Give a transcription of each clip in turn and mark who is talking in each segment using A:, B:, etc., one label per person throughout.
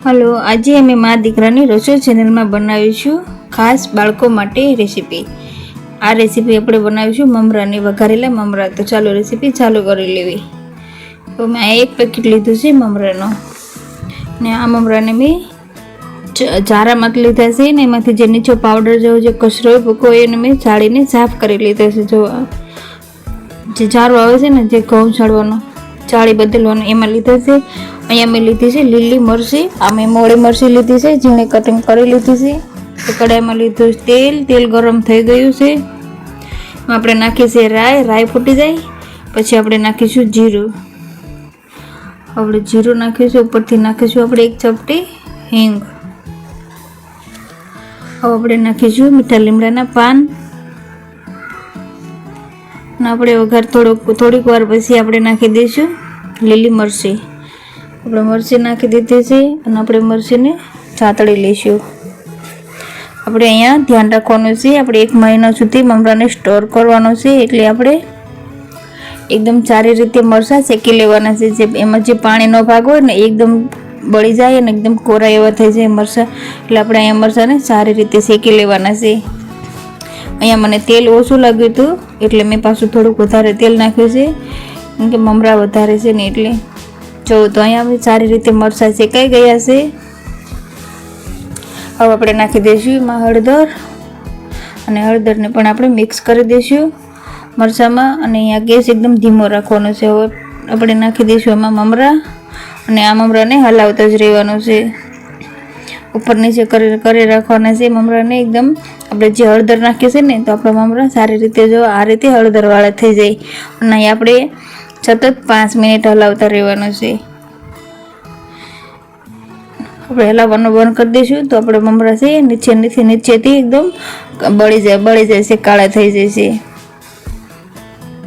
A: Hello, આજે અમે મા દીકરાની રસોઈ ચેનલમાં બનાવીશું ખાસ બાળકો માટે રેસીપી. આ રેસીપી આપણે બનાવીશું મમરાની, વઘારેલા મમરા. તો ચાલો રેસીપી ચાલુ કરી લેવી. તો મેં આ 1 પેકેટ લીધું છે મમરાનો, ને આ મમરાને મેં ઝારામાંથી લીધા છે ને એમાંથી જે નીચો પાવડર જેવો જે કચરો ભૂકો એને મેં ચાળીને સાફ કરી લીધો છે. જો જે ઝારો આવે છે ને, જે ઘઉં ચાળવાનો, ચાળી બદલવાનો, એમાં લીધા છે. અહીંયા મેં લીધી છે લીલી મરચી. આ મેં મોડી મરચી લીધી છે, ઝીણી કટિંગ કરી લીધી છે. તો કડાઈમાં લીધું તેલ ગરમ થઈ ગયું છે. એમાં આપણે નાખીશું રાઈ ફૂટી જાય પછી આપણે નાખીશું જીરું. આપણે જીરું નાખીશું, ઉપરથી નાખીશું આપણે 1 ચપટી હિંગ. હવે આપણે નાખીશું મીઠા લીમડાના પાન. અને આપણે વઘાર થોડીક વાર પછી આપણે નાખી દઈશું લીલી મરચી. આપણે મરચી નાખી દીધી છે અને આપણે મરચીને ચાતળી લઈશું. આપણે અહીંયા ધ્યાન રાખવાનું છે, આપણે 1 મહિના સુધી મમરાને સ્ટોર કરવાનો છે, એટલે આપણે એકદમ સારી રીતે મરચાં શેકી લેવાના છે. જે એમાં જે પાણીનો ભાગ હોય ને એકદમ બળી જાય અને એકદમ કોરા એવા થઈ જાય મરચાં, એટલે આપણે અહીંયા મરચાંને સારી રીતે શેકી લેવાના છે. અહીંયા મને તેલ ઓછું લાગ્યું હતું એટલે મેં પાછું થોડુંક વધારે તેલ નાખ્યું છે, કેમ કે મમરા વધારે છે ને એટલે. જો તો અહીંયા સારી રીતે મરચાં શેકાઈ ગયા છે. હવે આપણે નાખી દઈશું એમાં હળદર, અને હળદરને પણ આપણે મિક્સ કરી દઈશું મરચાંમાં. અને અહીંયા ગેસ એકદમ ધીમો રાખવાનો છે. હવે આપણે નાખી દઈશું એમાં મમરા, અને આ મમરાને હલાવતા જ રહેવાનું છે. ઉપર નીચે કરી રાખવાના છે મમરાને એકદમ. આપણે જે હળદર નાખીએ છીએ ને, તો આપણા મમરા સારી રીતે જો આ રીતે હળદરવાળા થઈ જાય. અને અહીં આપણે સતત 5 મિનિટ હલાવતા રહેવાનું છે. આપણે હલાવવાનું બંધ કરી દઈશું તો આપણે મમરા છે નીચેથી એકદમ બળી જાય છે, કાળા થઈ જાય છે.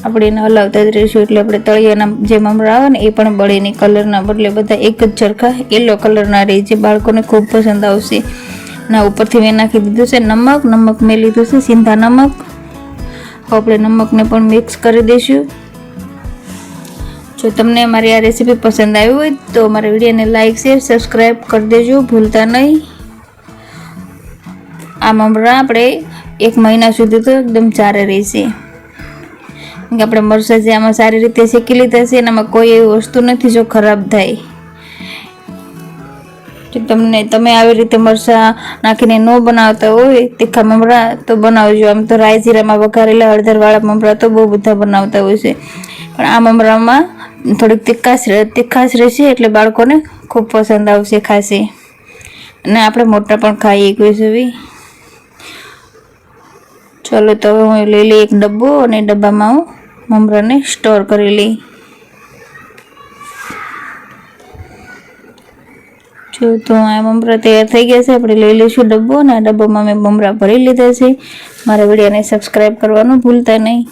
A: આપણે એને હલાવતા જ રહીશું, એટલે આપણે તળિયાના જે મમરા આવે ને એ પણ બળીને કલરના બદલે બધા એક જ સરખા યલો કલરના રહે, જે બાળકોને ખૂબ પસંદ આવશે. ના ઉપરથી મેં નાખી દીધું છે નમક મેં લીધું છે સિંધા નમક. આપણે નમકને પણ મિક્સ કરી દઈશું. જો તમને અમારી આ રેસીપી પસંદ આવી હોય તો અમારા વિડીયોને લાઇક, શેર, સબસ્ક્રાઈબ કરી દેજો ભૂલતા નહીં. આ મમરા આપણે 1 મહિના સુધી તો એકદમ સારા રહેશે, કેમ કે આપણે મરચાં જે આમાં સારી રીતે શેકી લીધા છે, એનામાં કોઈ એવી વસ્તુ નથી જો ખરાબ થાય. જો તમે આવી રીતે મરચાં નાખીને ન બનાવતા હોય તીખા મમરા તો બનાવજો. આમ તો રાઈ જીરામાં વઘારેલા હળદરવાળા મમરા તો બહુ બધા બનાવતા હોય છે, પણ આ મમરામાં થોડીક તીખાશ રહેશે, એટલે બાળકોને ખૂબ પસંદ આવશે ખાશે. અને આપણે મોટા પણ ખાઈએ કોઈ. ચલો તો હવે હું લઈ લઈ 1 ડબ્બો, અને ડબ્બામાં હું મમરાને સ્ટોર કરી લઈ. જો તો આ મમરા તૈયાર થઈ ગયા છે. આપણે લઈ લઈશું ડબ્બો, અને આ ડબ્બામાં મેં મમરા ભરી લીધા છે. મારા વિડીયોને સબસ્ક્રાઈબ કરવાનું ભૂલતા નહીં.